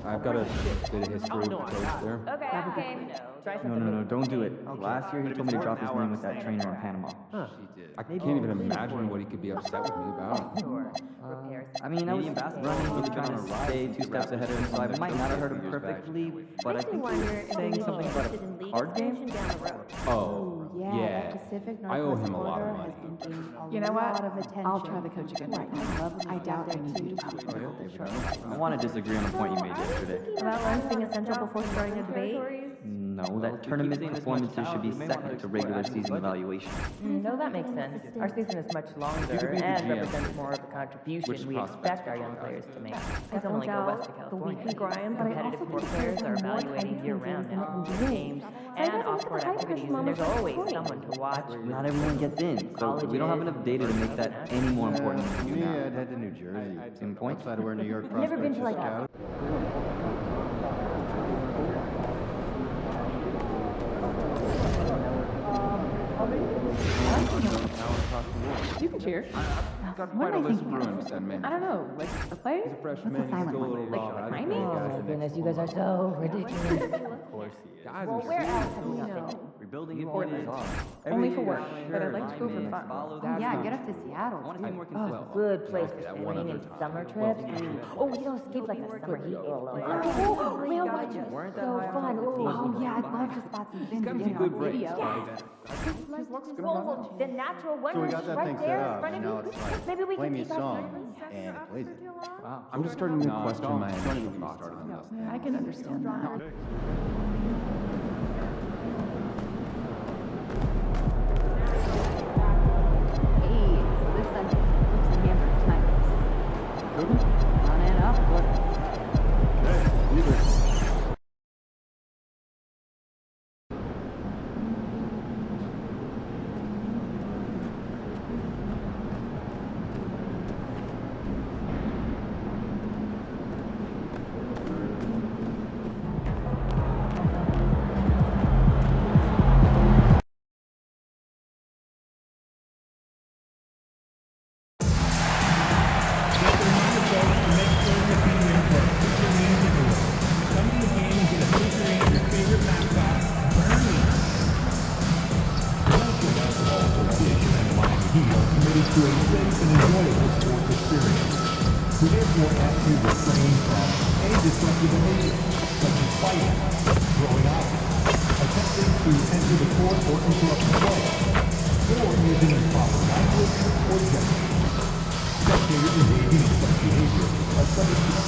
I've got a bit of history with the coach there. No, don't do it. Last year he told me to drop his name with that trainer in Panama. I can't even imagine what he could be upset with me about. I mean, I was running, he was trying to stay 2 steps ahead of him, so I might not have heard him perfectly, but I think he was saying something about a card game? Oh, yeah. I owe him a lot of money. You know what? I'll try the coach again right now. I doubt I need you to be. I want to disagree on a point you made yesterday. About runs being essential before starting a debate? No, that tournament performances should be second to regular season evaluation. No, that makes sense. Our season is much longer and represents more of the contribution we expect our young players to make. Definitely go west to California. Competitive sport players are evaluating year-round now, games and off-court activities, and there's always someone to watch. Not everyone gets in, so we don't have enough data to make that any more important than you Me, now. I'd head to New Jersey. Same point? Outside of where New York I've never been prospects to are like scouted. You can cheer. Got quite a list of Bruins then, man. I don't know, like a play? He's a freshman, he's still a little raw. I think timing? Oh, goodness, you guys are so ridiculous. guys Well, are where else serious. have you not been? Rebuilding Portland. is hard. Only for work, but I'd like to go for fun. Yeah, get up to Seattle. I want to be more consistent. Good place for sailing and summer trips. Oh, you know, escape like the summer heat. Oh, whale watching. So fun. Oh, Yeah, I'd love to spot some fins Got and some get good on breaks. video. Well, the natural So we wonders got that right thing there set in up, front and of now you. it's like, Maybe we play can me a take our song, turns. and it plays it. I'm just starting to question my thoughts on this. Yeah, I can understand that. Hey, so this Sunday, looks Hammer Tigers. Running up, committed to a safe and enjoyable sports experience. We therefore ask you to refrain from any disruptive behavior, such as fighting, throwing out, attempting to enter the court or interrupt the play, or using improper language or gestures. Spectators engaging in such behavior are subject to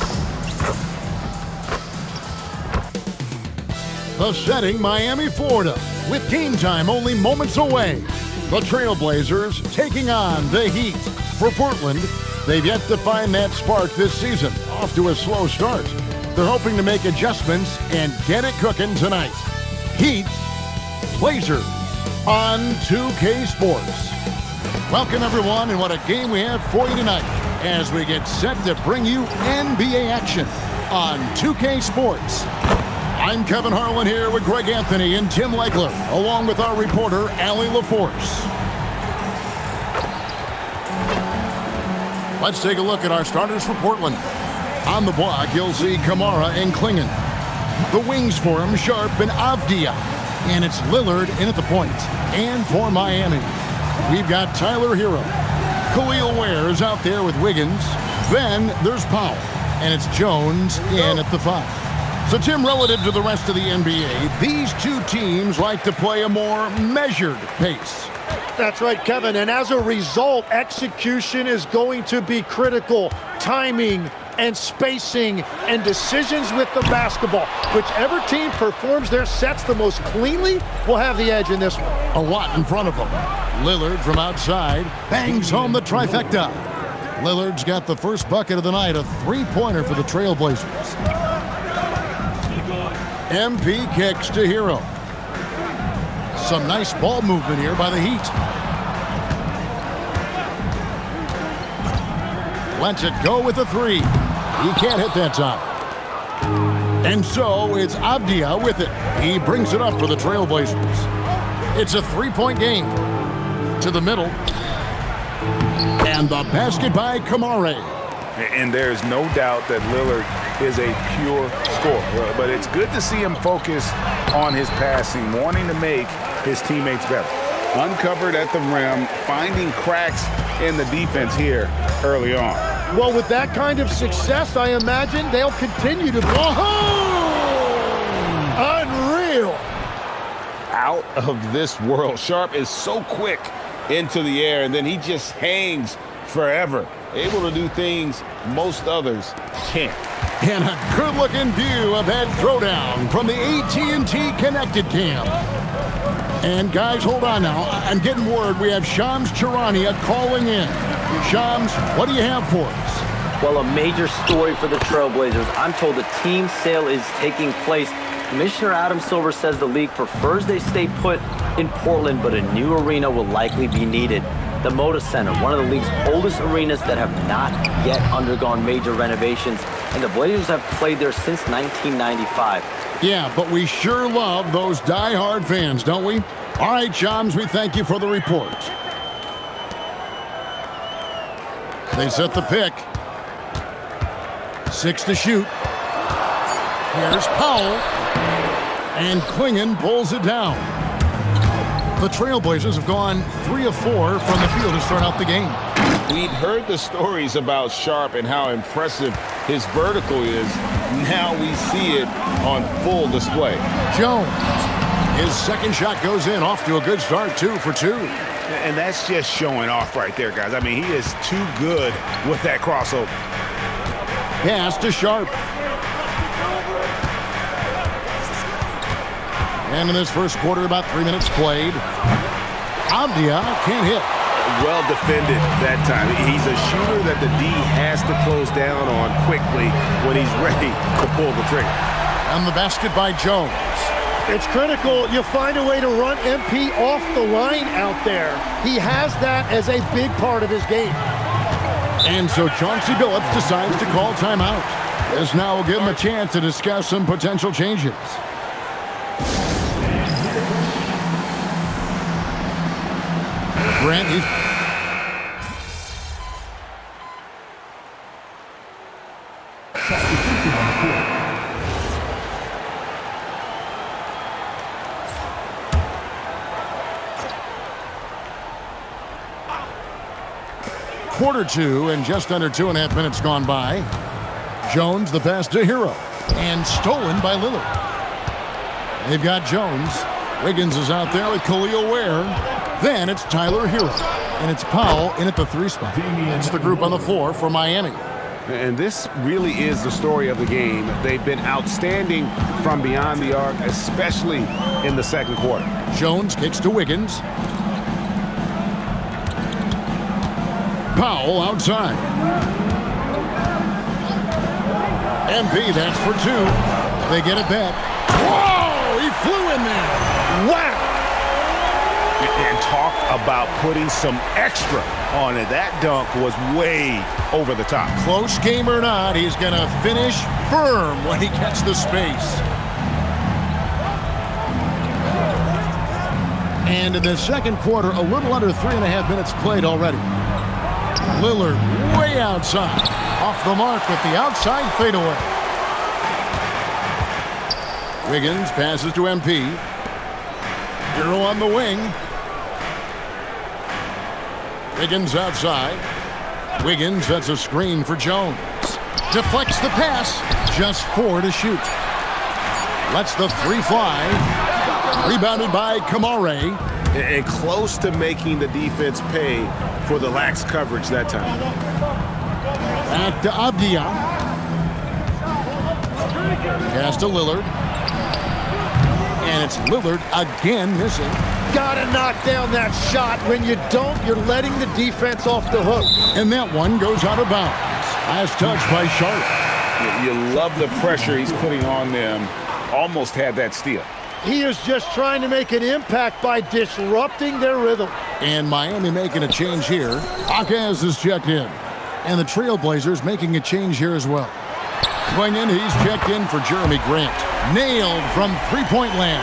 The setting, Miami, Florida, with game time only moments away. The Trailblazers taking on the Heat. For Portland, they've yet to find that spark this season. Off to a slow start. They're hoping to make adjustments and get it cooking tonight. Heat, Blazers on 2K Sports. Welcome, everyone, and what a game we have for you tonight as we get set to bring you NBA action on 2K Sports. I'm Kevin Harlan here with Greg Anthony and Tim Legler, along with our reporter, Allie LaForce. Let's take a look at our starters for Portland. On the block, you'll see Kamara and Klingon. The wings for him, Sharp and Avdia. And it's Lillard in at the point. And for Miami, we've got Tyler Hero. Khalil Ware is out there with Wiggins. Then there's Powell. And it's Jones in at the 5. So, Tim, relative to the rest of the NBA, these two teams like to play a more measured pace. That's right, Kevin. And as a result, execution is going to be critical. Timing and spacing and decisions with the basketball. Whichever team performs their sets the most cleanly will have the edge in this one. A lot in front of them. Lillard from outside bangs home the trifecta. Lillard's got the first bucket of the night, a three-pointer for the Trailblazers. MP kicks to Hero. Some nice ball movement here by the Heat. Lets it go with a 3. He can't hit that time. And so it's Avdia with it. He brings it up for the Trailblazers. It's a 3-point game. To the middle. And the basket by Kamara. And there's no doubt that Lillard is a pure scorer. But it's good to see him focus on his passing, wanting to make his teammates better. Uncovered at the rim, finding cracks in the defense here early on. Well, with that kind of success, I imagine they'll continue to blow. Unreal. Out of this world. Sharpe is so quick into the air, and then he just hangs forever, able to do things most others can't. And a good-looking view of that throwdown from the AT&T Connected Cam. And guys, hold on now. I'm getting word we have Shams Charania calling in. Shams, what do you have for us? Well, a major story for the Trailblazers. I'm told the team sale is taking place. Commissioner Adam Silver says the league prefers they stay put in Portland, but a new arena will likely be needed. The Moda Center, one of the league's oldest arenas that have not yet undergone major renovations, and the Blazers have played there since 1995. Yeah, but we sure love those die-hard fans, don't we? All right, Shams, we thank you for the report. They set the pick. 6 to shoot. Here's Powell. And Clingan pulls it down. The Trailblazers have gone 3 of 4 from the field to start out the game. We'd heard the stories about Sharpe and how impressive his vertical is. Now we see it on full display. Jones. His second shot goes in, off to a good start, 2 for 2. And that's just showing off right there, guys. I mean, he is too good with that crossover. Pass to Sharpe. And in this first quarter, about 3 minutes played. Avdia can't hit. Well defended that time. He's a shooter that the D has to close down on quickly when he's ready to pull the trigger. And the basket by Jones. It's critical you find a way to run MP off the line out there. He has that as a big part of his game. And so Chauncey Billups decides to call timeout. This now will give him a chance to discuss some potential changes. Grant, Quarter 2 and just under 2.5 minutes gone by. Jones the pass to Hero and stolen by Lillard. They've got Jones. Wiggins is out there with Khalil Ware. Then it's Tyler Hero. And it's Powell in at the 3 spot. It's the group on the 4 for Miami. And this really is the story of the game. They've been outstanding from beyond the arc, especially in the second quarter. Jones kicks to Wiggins. Powell outside. MP, that's for 2. They get it back. Whoa! He flew in there. Wow! And talk about putting some extra on it. That dunk was way over the top. Close game or not, he's going to finish firm when he gets the space. And in the second quarter, a little under 3.5 minutes played already. Lillard way outside. Off the mark with the outside fadeaway. Wiggins passes to MP. Hero on the wing. Wiggins outside. Wiggins sets a screen for Jones. Deflects the pass. Just 4 to shoot. Lets the 3 fly. Rebounded by Kamare. And close to making the defense pay for the lax coverage that time. Back to Avdia. Pass to Lillard. And it's Lillard again missing. Gotta knock down that shot. When you don't, you're letting the defense off the hook. And that one goes out of bounds. Last touch by Sharpe. You love the pressure he's putting on them. Almost had that steal. He is just trying to make an impact by disrupting their rhythm. And Miami making a change here. Akaz is checked in. And the Trailblazers making a change here as well. Clingan, he's checked in for Jeremy Grant. Nailed from three-point land.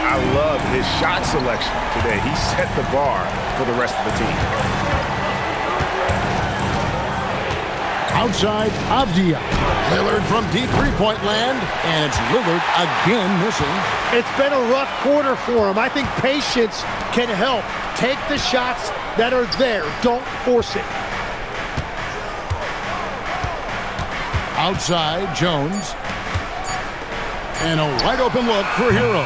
I love his shot selection today. He set the bar for the rest of the team. Outside, Avdia. Lillard from deep three-point land, and it's Lillard again missing. It's been a rough quarter for him. I think patience can help. Take the shots that are there. Don't force it. Outside, Jones. And a wide open look for Hero.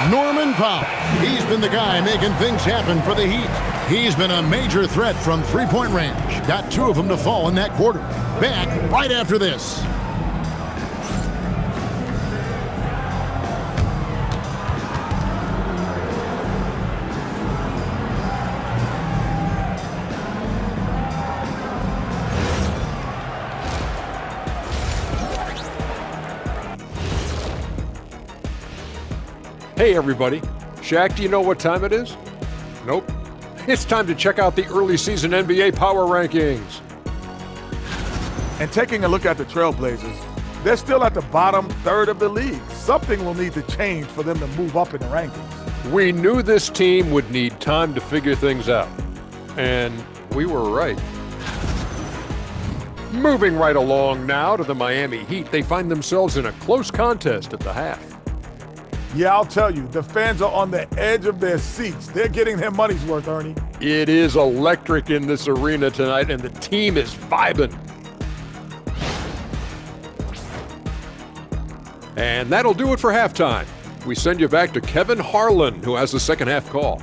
Norman Powell. He's been the guy making things happen for the Heat. He's been a major threat from three-point range. Got 2 of them to fall in that quarter. Back right after this. Hey everybody, Shaq, do you know what time it is? Nope. It's time to check out the early season NBA Power Rankings. And taking a look at the Trailblazers, they're still at the bottom third of the league. Something will need to change for them to move up in the rankings. We knew this team would need time to figure things out. And we were right. Moving right along now to the Miami Heat, they find themselves in a close contest at the half. Yeah, I'll tell you, the fans are on the edge of their seats. They're getting their money's worth, Ernie. It is electric in this arena tonight, and the team is vibing. And that'll do it for halftime. We send you back to Kevin Harlan, who has the second half call.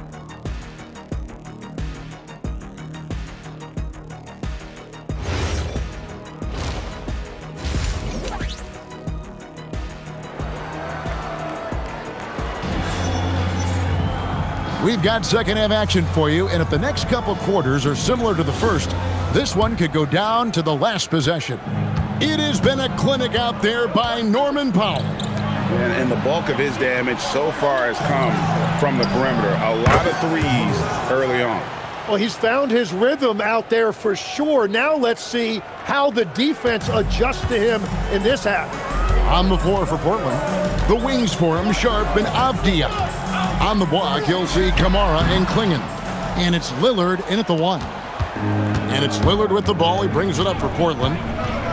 We've got second half action for you, and if the next couple quarters are similar to the first, this one could go down to the last possession. It has been a clinic out there by Norman Powell. And the bulk of his damage so far has come from the perimeter. A lot of threes early on. Well, he's found his rhythm out there for sure. Now let's see how the defense adjusts to him in this half. On the floor for Portland, the wings for him, Sharp and Avdia. On the block, you'll see Kamara and Klingon. And it's Lillard in at the 1. And it's Lillard with the ball. He brings it up for Portland.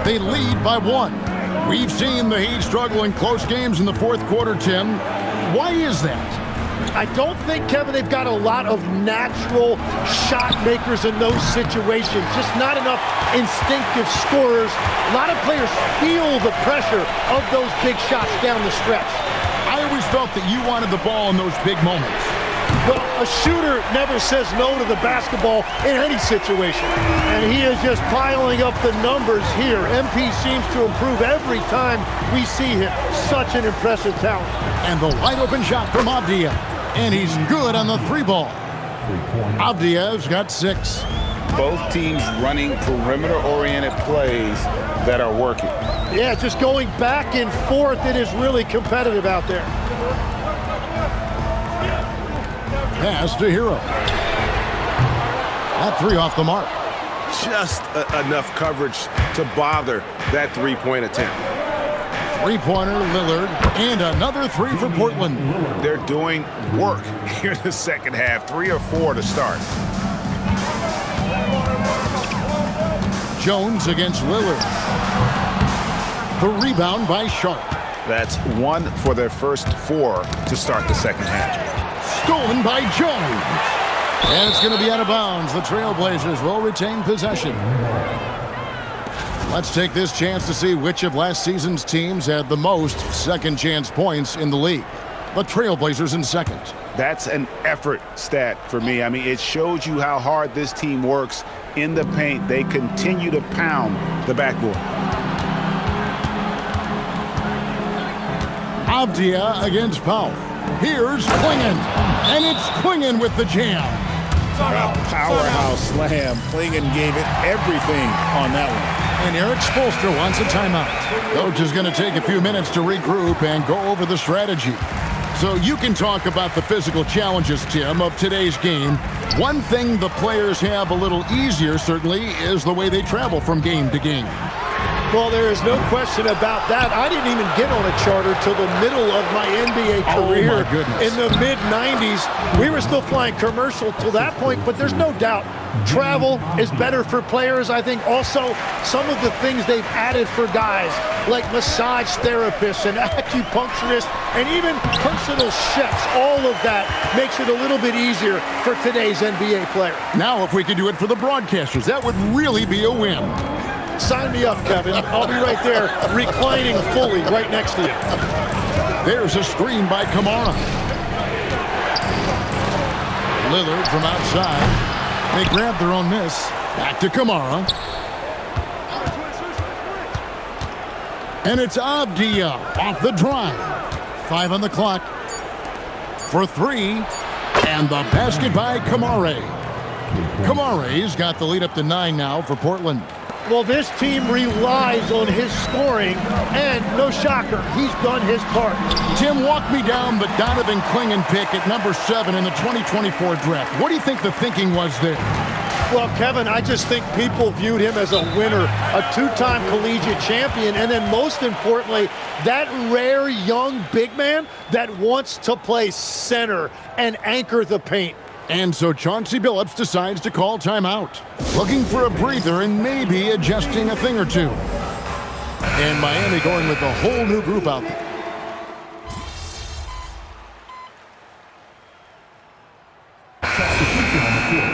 They lead by 1. We've seen the Heat struggle in close games in the fourth quarter, Tim. Why is that? I don't think, Kevin, they've got a lot of natural shot makers in those situations. Just not enough instinctive scorers. A lot of players feel the pressure of those big shots down the stretch. I always felt that you wanted the ball in those big moments. Well, a shooter never says no to the basketball in any situation. And he is just piling up the numbers here. MP seems to improve every time we see him. Such an impressive talent. And the wide open shot from Avdia. And he's good on the 3-ball. Avdia's got 6. Both teams running perimeter-oriented plays that are working. Yeah, just going back and forth. It is really competitive out there. Pass to Hero. That 3 off the mark. Just enough coverage to bother that three-point attempt. Three-pointer, Lillard, and another 3 for Portland. They're doing work here in the second half. 3 or 4 to start. Jones against Lillard. The rebound by Sharp. That's 1 for their first 4 to start the second half. Stolen by Jones. And it's going to be out of bounds. The Trailblazers will retain possession. Let's take this chance to see which of last season's teams had the most second chance points in the league. The Trailblazers in second. That's an effort stat for me. I mean, it shows you how hard this team works in the paint. They continue to pound the backboard. Avdia against Powell. Here's Klingon. And it's Klingon with the jam. Powerhouse slam. Klingon gave it everything on that one. And Eric Spoelstra wants a timeout. Coach is going to take a few minutes to regroup and go over the strategy. So you can talk about the physical challenges, Tim, of today's game. One thing the players have a little easier, certainly, is the way they travel from game to game. Well, there is no question about that. I didn't even get on a charter till the middle of my NBA career. Oh, my goodness. In the mid-'90s. We were still flying commercial till that point, but there's no doubt travel is better for players. I think also some of the things they've added for guys like massage therapists and acupuncturists and even personal chefs, all of that makes it a little bit easier for today's NBA player. Now, if we could do it for the broadcasters, that would really be a win. Sign me up, Kevin. I'll be right there reclining fully right next to you. There's a screen by Kamara. Lillard from outside. They grab their own miss. Back to Kamara. And it's Avdia off the drive. 5 on the clock. For 3. And the basket by Kamara. Kamare's got the lead up to 9 now for Portland. Well, this team relies on his scoring, and no shocker, he's done his part. Tim, walk me down the Donovan Clingan pick at number 7 in the 2024 draft. What do you think the thinking was there? Well, Kevin, I just think people viewed him as a winner, a 2-time collegiate champion, and then most importantly, that rare young big man that wants to play center and anchor the paint. And so Chauncey Billups decides to call timeout, looking for a breather and maybe adjusting a thing or two. And Miami going with a whole new group out there. Substitution on the field.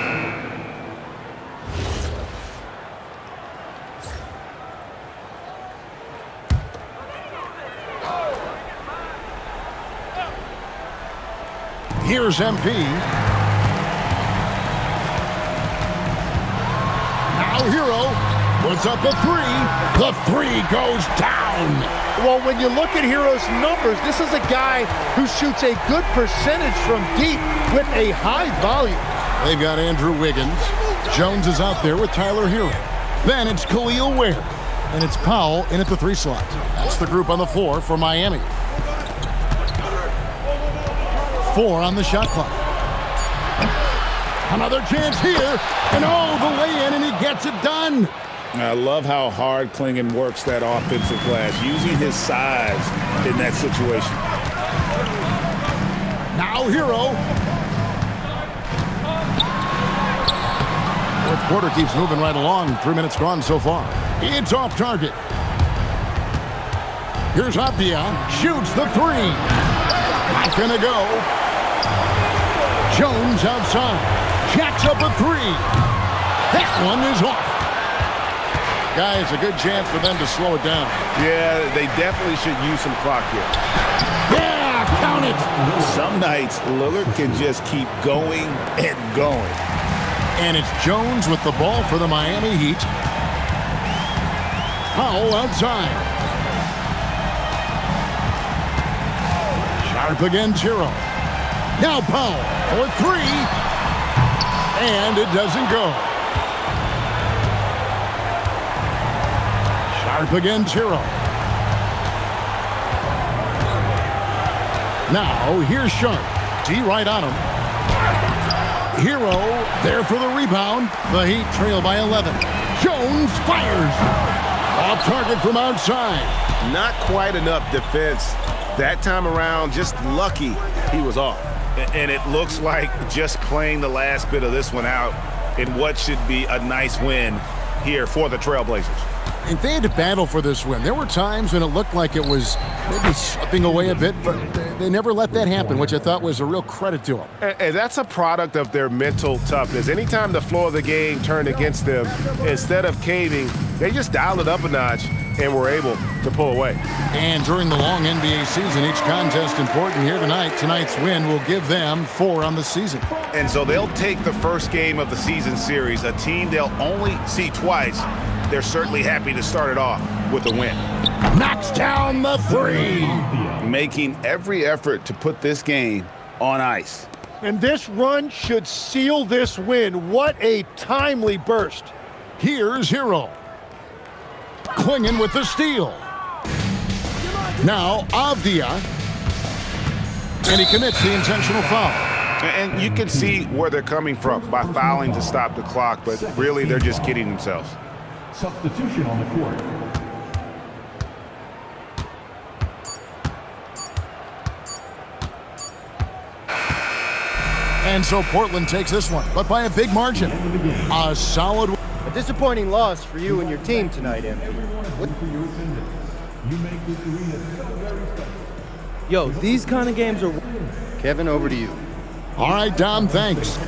Here's MP. Hero puts up a 3. The 3 goes down. Well, when you look at Hero's numbers, this is a guy who shoots a good percentage from deep with a high volume. They've got Andrew Wiggins. Jones is out there with Tyler Hero. Then it's Khalil Ware. And it's Powell in at the 3 slot. That's the group on the floor for Miami. 4 on the shot clock. Another chance here, and the lay-in, and he gets it done. I love how hard Clingan works that offensive glass, using his size in that situation. Now Hero. Fourth quarter keeps moving right along. 3 minutes gone so far. It's off target. Here's Avdia, shoots the 3. Not gonna go. Jones outside. Jacks up a 3. That one is off. Guys, a good chance for them to slow it down. Yeah, they definitely should use some clock here. Yeah, count it. Some nights, Lillard can just keep going and going. And it's Jones with the ball for the Miami Heat. Powell outside. Sharp against Hero. Now Powell for 3. And it doesn't go. Sharp against Hero. Now here's Sharp. D right on him. Hero there for the rebound. The Heat trail by 11. Jones fires. Off target from outside. Not quite enough defense. That time around, just lucky he was off. And it looks like just playing the last bit of this one out in what should be a nice win here for the Trailblazers. And they had to battle for this win. There were times when it looked like it was maybe slipping away a bit, but they never let that happen, which I thought was a real credit to them. And that's a product of their mental toughness. Anytime the floor of the game turned against them, instead of caving, they just dialed it up a notch and were able to pull away. And during the long NBA season, each contest important here tonight. Tonight's win will give them 4 on the season. And so they'll take the first game of the season series, a team they'll only see twice. They're certainly happy to start it off with a win. Knocks down the 3. Making every effort to put this game on ice. And this run should seal this win. What a timely burst. Here's Hero. Clingan with the steal. Now Avdia. And he commits the intentional foul. And you can see where they're coming from by fouling to stop the clock, but really they're just kidding themselves. Substitution on the court. And so Portland takes this one, but by a big margin. A solid. A disappointing loss for you and your team tonight, Anthony. Yo, these kind of games are... Kevin, over to you. All right, Dom, thanks.